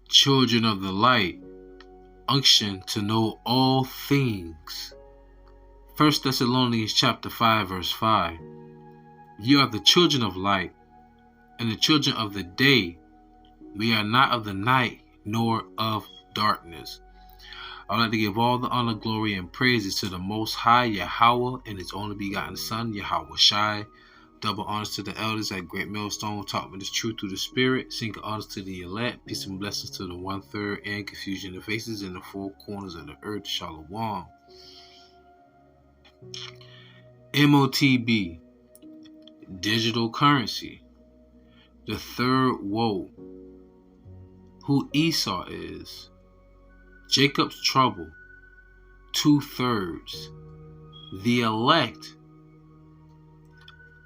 children of the light, unction to know all things. 1 Thessalonians chapter 5 verse 5. You are the children of light and the children of the day. We are not of the night nor of darkness. I would like to give all the honor, glory, and praises to the Most High, Yahawah, and His only begotten Son, YAHAWASHI. Double honors to the elders at Great Millstone who taught me this truth through the Spirit. Single honors to the elect. Peace and blessings to the 1/3 and confusion of faces in the four corners of the earth. Shalom. MOTB, digital currency. The third woe. Who Esau is. Jacob's trouble. 2/3. The elect.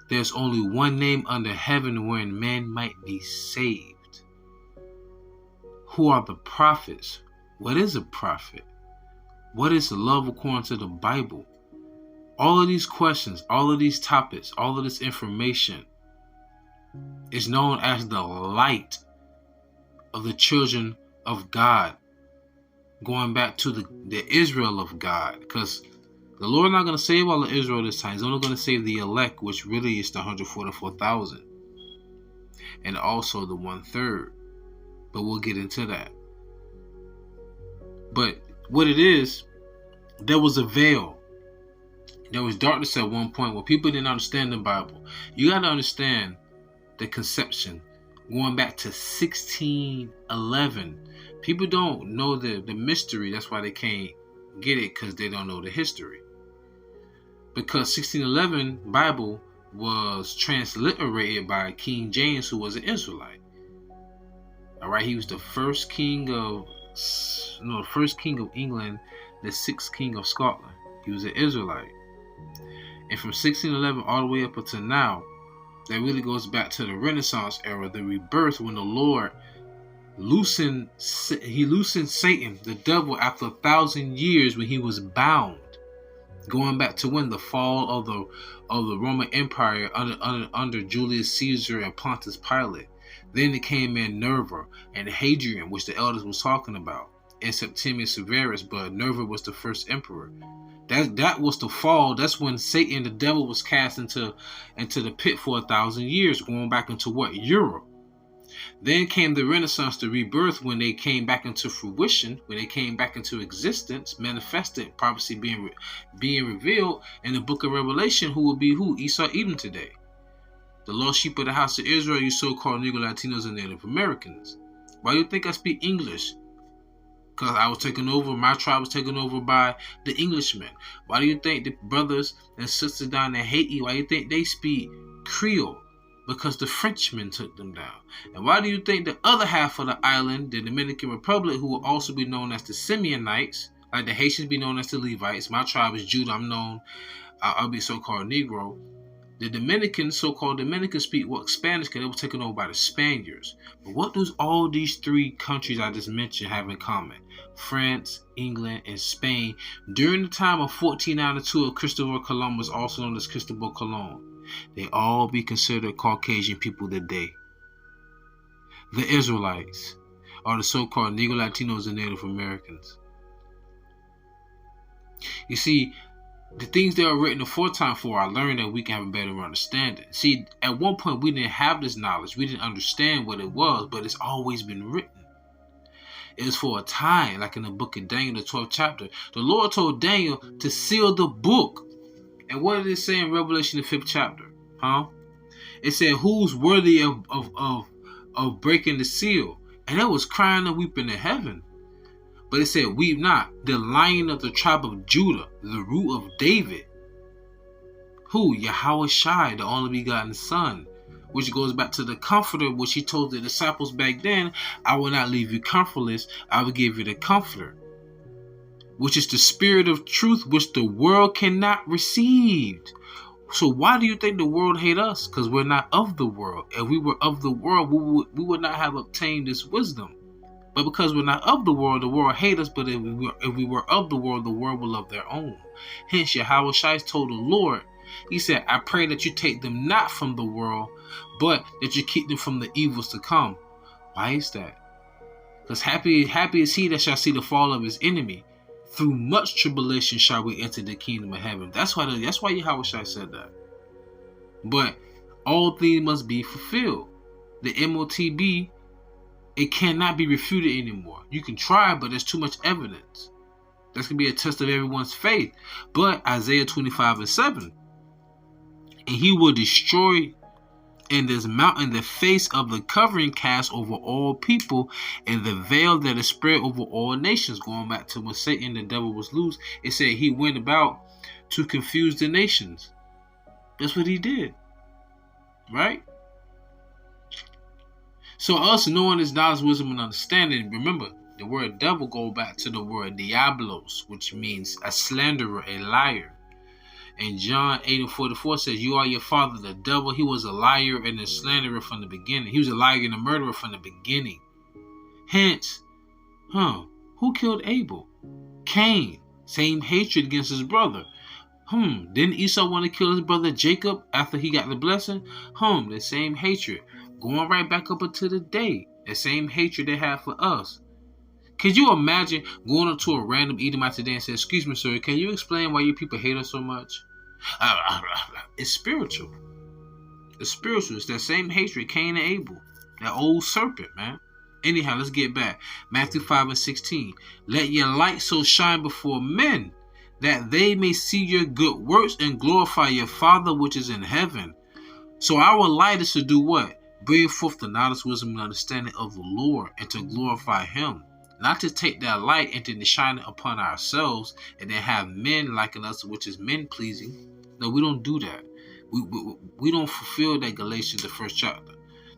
There's only one name under heaven wherein men might be saved. Who are the prophets? What is a prophet? What is love according to the Bible? All of these questions, all of these topics, all of this information is known as the light of the children of God. Going back to the Israel of God, because the Lord is not going to save all of Israel this time. He's only going to save the elect, which really is the 144,000. And also the 1/3. But we'll get into that. But what it is, there was a veil. There was darkness at one point where people didn't understand the Bible. You got to understand the conception. Going back to 1611. People don't know the mystery. That's why they can't get it, because they don't know the history. Because 1611 Bible was transliterated by King James, who was an Israelite. Alright, he was the first king of England, the 6th king of Scotland. He was an Israelite. And from 1611 all the way up until now, that really goes back to the Renaissance era, the rebirth, when the Lord loosened Satan, the devil, after 1,000 years when he was bound. Going back to when the fall of the Roman Empire under Julius Caesar and Pontius Pilate. Then it came in Nerva and Hadrian, which the elders was talking about, and Septimius Severus, but Nerva was the first emperor. That was the fall. That's when Satan, the devil, was cast into the pit for 1,000 years, going back into what? Europe. Then came the Renaissance, the rebirth, when they came back into fruition, when they came back into existence, manifested, prophecy being revealed in the book of Revelation, who will be who? Esau, Edom today. The lost sheep of the house of Israel, you so-called Negro, Latinos, and Native Americans. Why do you think I speak English? Because I was taken over, my tribe was taken over by the Englishmen. Why do you think the brothers and sisters down in Haiti, why do you think they speak Creole? Because the Frenchmen took them down. And why do you think the other half of the island, the Dominican Republic, who will also be known as the Simeonites, like the Haitians be known as the Levites, my tribe is Judah, I'll be so-called Negro. The Dominicans, so-called Dominicans, speak Spanish because they were taken over by the Spaniards. But what does all these three countries I just mentioned have in common? France, England, and Spain. During the time of 1492 of Christopher Columbus, also known as Cristobal Colon, they all be considered Caucasian people today. The Israelites are the so-called Negro, Latinos, and Native Americans. You see, the things they were written aforetime for, I learned that we can have a better understanding. See, at one point we didn't have this knowledge. We didn't understand what it was, but it's always been written. It was for a time, like in the book of Daniel, the 12th chapter. The Lord told Daniel to seal the book. And what did it say in Revelation, the 5th chapter? It said, who's worthy of breaking the seal? And it was crying and weeping in heaven. But it said, weep not, the Lion of the tribe of Judah, the root of David. Who? Yahawashi, the only begotten Son. Which goes back to the Comforter, which he told the disciples back then, I will not leave you comfortless, I will give you the Comforter. Which is the Spirit of truth, which the world cannot receive. So why do you think the world hate us? Because we're not of the world. If we were of the world, we would not have obtained this wisdom. But because we're not of the world hate us. But if we were of the world will love their own. Hence, Yahawashi told the Lord, he said, I pray that you take them not from the world, but that you keep them from the evils to come. Why is that? Because happy is he that shall see the fall of his enemy. Through much tribulation shall we enter the kingdom of heaven. That's why YAHAWASHI said that. But all things must be fulfilled. The MOTB, it cannot be refuted anymore. You can try, but there's too much evidence. That's going to be a test of everyone's faith. But Isaiah 25:7, and he will destroy in this mountain the face of the covering cast over all people, and the veil that is spread over all nations. Going back to when Satan, the devil, was loose, it said he went about to confuse the nations. That's what he did. Right? So us knowing this knowledge, wisdom, and understanding, remember, the word devil go back to the word diablos, which means a slanderer, a liar. And John 8:44 says, you are your father, the devil. He was a liar and a slanderer from the beginning. He was a liar and a murderer from the beginning. Hence, who killed Abel? Cain. Same hatred against his brother. Didn't Esau want to kill his brother Jacob after he got the blessing? The same hatred. Going right back up until the day. The same hatred they have for us. Could you imagine going up to a random Edomite today and saying, excuse me, sir, can you explain why you people hate us so much? It's spiritual. It's spiritual. It's that same hatred, Cain and Abel. That old serpent, man. Anyhow, let's get back. Matthew 5:16. Let your light so shine before men, that they may see your good works and glorify your Father which is in heaven. So our light is to do what? Bring forth the knowledge, wisdom, and understanding of the Lord, and to glorify him. Not to take that light and to shine it upon ourselves and then have men liking us, which is men pleasing. No, we don't do that. We don't fulfill that Galatians, the 1st chapter.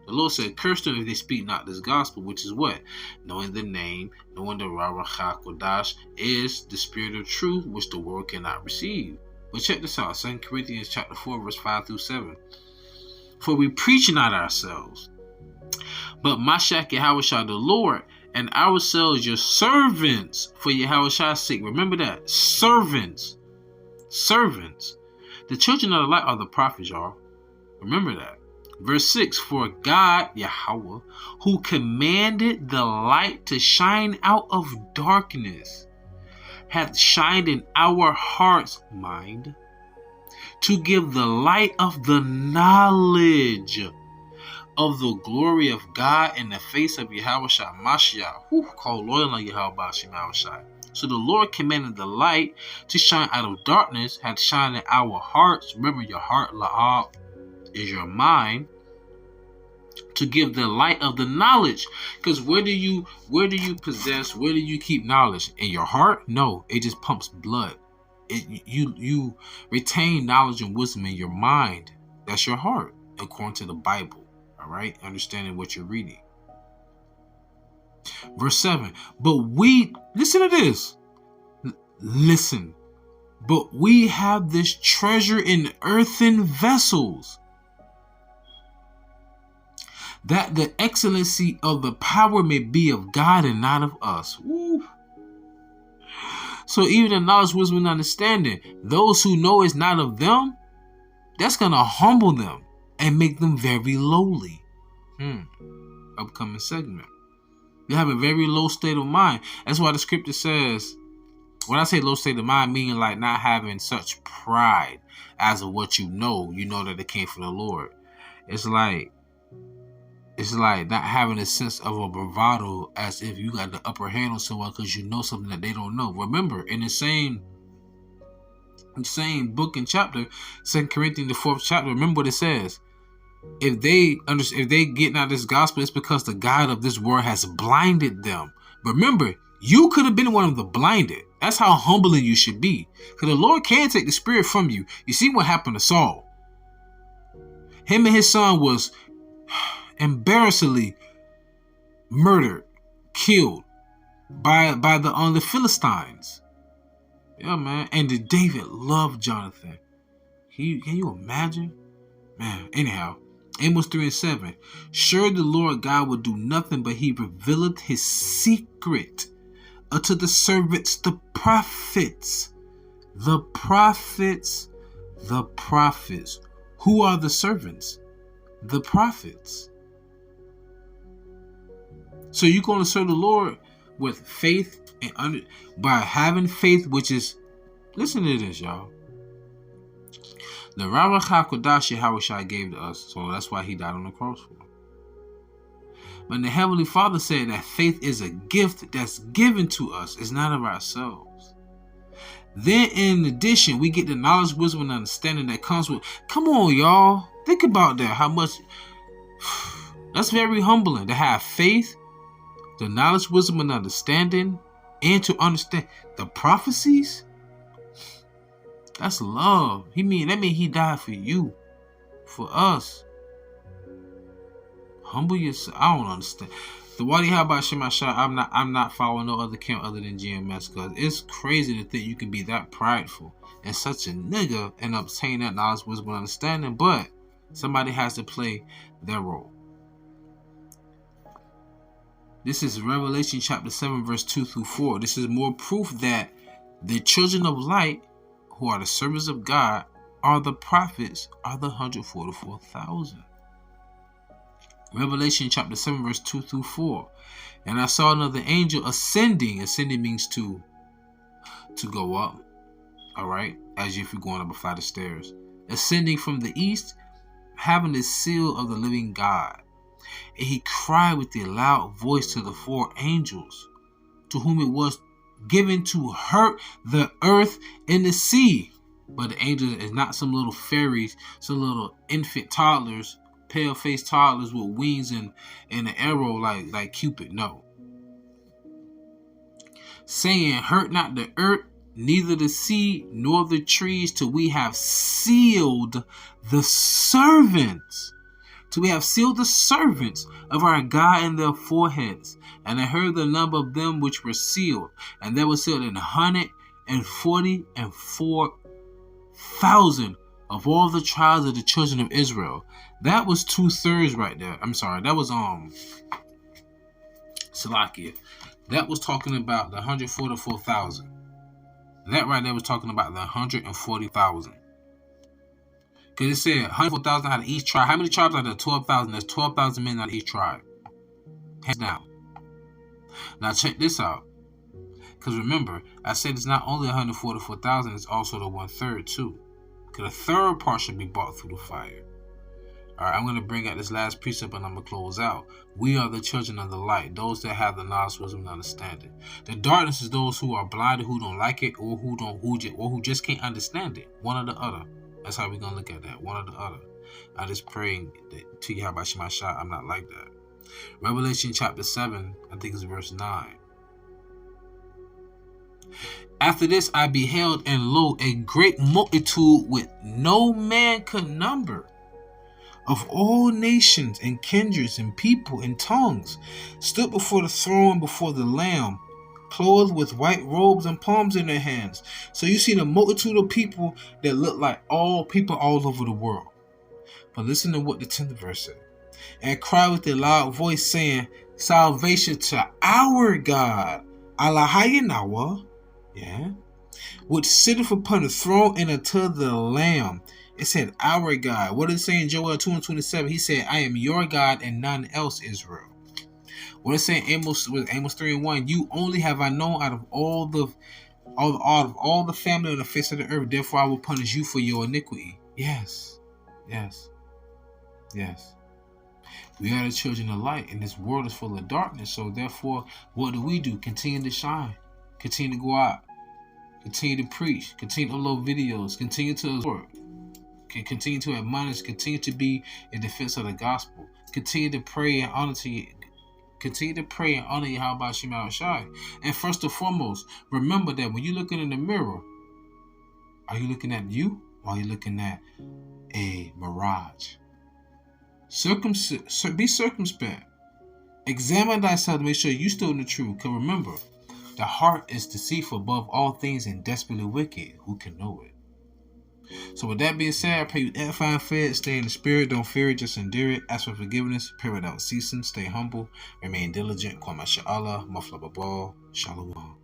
The Lord said, curse them if they speak not this gospel, which is what? Knowing the name, knowing the RAWACHAA QADASH is the spirit of truth, which the world cannot receive. But check this out, 2 Corinthians chapter 4, verse 5-7. For we preach not ourselves, but Mashiach YAHAWASHI the Lord, and ourselves your servants for YAHAWASHI's sake. Remember that. Servants. Servants. The children of the light are the prophets, y'all. Remember that. Verse 6. For God, Yahweh, who commanded the light to shine out of darkness, hath shined in our hearts, mind, to give the light of the knowledge of the glory of God in the face of YAHAWASHI Mashiach, called loyal on YAHAWASHI. So the Lord commanded the light to shine out of darkness, had shined in our hearts. Remember, your heart, la'ab, is your mind, to give the light of the knowledge. Because where do you possess, where do you keep knowledge? In your heart? No, it just pumps blood. You retain knowledge and wisdom in your mind. That's your heart, according to the Bible. All right, understanding what you're reading. Verse 7. But we, listen to this. Listen. But we have this treasure in earthen vessels, that the excellency of the power may be of God and not of us. Woo. So even the knowledge, wisdom, and understanding, those who know it's not of them, that's going to humble them and make them very lowly. Upcoming segment. You have a very low state of mind. That's why the scripture says, when I say low state of mind, meaning like not having such pride as of what you know that it came from the Lord. It's like not having a sense of a bravado as if you got the upper hand on someone because you know something that they don't know. Remember, in the same book and chapter, 2 Corinthians the 4th chapter, remember what it says. If they get not this gospel, it's because the God of this world has blinded them. But remember, you could have been one of the blinded. That's how humbling you should be. Because the Lord can take the spirit from you. You see what happened to Saul. Him and his son was embarrassingly murdered, killed by the Philistines. Yeah, man. And David loved Jonathan. Can you imagine? Man, anyhow. Amos 3:7. Sure, the Lord God will do nothing, but he revealeth his secret unto the servants, the prophets. The prophets. The prophets. Who are the servants? The prophets. So you're going to serve the Lord with faith and by having faith, which is, listen to this, y'all. The RAWACHAA QADASH YAHAWASHI gave to us, so that's why he died on the cross for. But the Heavenly Father said that faith is a gift that's given to us. It's not of ourselves. Then in addition, we get the knowledge, wisdom, and understanding that comes with, come on, y'all. Think about that. How much, that's very humbling to have faith, the knowledge, wisdom, and understanding, and to understand the prophecies. That's love. That means he died for you, for us. Humble yourself. I don't understand. The YAHAWASHI, I'm not following no other camp other than GMS, because it's crazy to think you can be that prideful and such a nigga and obtain that knowledge, wisdom, and understanding. But somebody has to play their role. This is Revelation chapter 7, verse 2 through 4. This is more proof that the children of light, who are the servants of God, are the prophets, are the 144,000. Revelation chapter 7, verse 2 through 4. And I saw another angel ascending. Ascending means to go up. Alright? As if you're going up a flight of stairs. Ascending from the east, having the seal of the living God. And he cried with a loud voice to the four angels, to whom it was given to hurt the earth and the sea. But the angels is not some little fairies, some little infant toddlers, pale-faced toddlers with wings and an arrow like Cupid. No. Saying, hurt not the earth, neither the sea, nor the trees, till we have sealed the servants. Till we have sealed the servants of our God in their foreheads. And I heard the number of them which were sealed, and they were sealed 144,000 of all the tribes of the children of Israel. That was 2/3 right there. I'm sorry, that was Salakia. That was talking about the 144,000. That right there was talking about the 140,000. Because it said 104,000 out of each tribe. How many tribes are there? 12,000. There's 12,000 men out of each tribe. Hands down. Now check this out. Because remember, I said it's not only 144,000, it's also the 1/3 too. Because the third part should be brought through the fire. Alright, I'm going to bring out this last precept and I'm going to close out. We are the children of the light, those that have the knowledge, wisdom, and understanding. The darkness is those who are blinded, who don't like it, or who just can't understand it. One or the other. That's how we're going to look at that. One or the other. I just pray to YAHAWASHI, I'm not like that. Revelation chapter 7, I think it's verse 9. After this I beheld, and lo, a great multitude with no man could number, of all nations and kindreds and people and tongues, stood before the throne, before the Lamb, clothed with white robes and palms in their hands. So you see the multitude of people that look like all people all over the world. But listen to what the 10th verse said. And cried with a loud voice, saying, salvation to our God, YAHAWAH, which sitteth upon the throne, and unto the Lamb. It said, our God. What did it say in Joel 2:27? He said, I am your God and none else, Israel. What did it say in Amos 3:1? You only have I known out of all the family on the face of the earth. Therefore I will punish you for your iniquity. Yes. Yes. Yes. We are the children of light, and this world is full of darkness. So therefore, what do? Continue to shine. Continue to go out. Continue to preach. Continue to upload videos. Continue to exhort. Continue to admonish. Continue to be in defense of the gospel. Continue to pray and honor to you. Continue to pray and honor YAHAWASHI. And first and foremost, remember that when you're looking in the mirror, are you looking at you, or are you looking at a mirage? Be circumspect. Examine thyself to make sure you're still in the truth. Because remember, the heart is deceitful above all things and desperately wicked. Who can know it? So with that being said, I pray you edify and fed. Stay in the spirit. Don't fear it. Just endure it. Ask for forgiveness. Pray without ceasing. Stay humble. Remain diligent. Kwama Sha'Allah. Mafla Babal. Shalom.